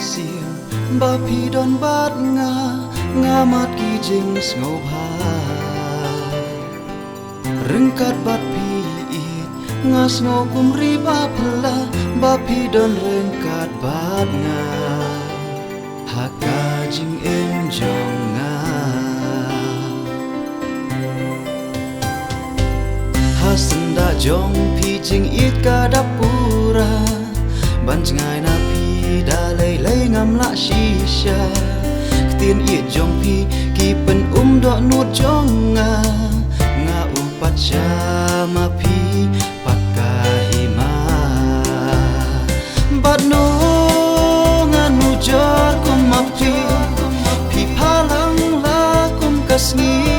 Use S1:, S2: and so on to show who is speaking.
S1: siêu ba phi đón bát nga mát kỳ jing ngô ba rừng cát bát phi ít nga ngô kum ri ba phala ba phi đón rừng cát bát nga haka jing em jong nga hasanda jong phi jing ít ka dapura ban ngai na phi da lei ngam la shisha tiên yết jong phi ki pen do nuốt jong nga upacha ma phi pakahima but no nga nu jar kum ma phi phalang la kum kasngi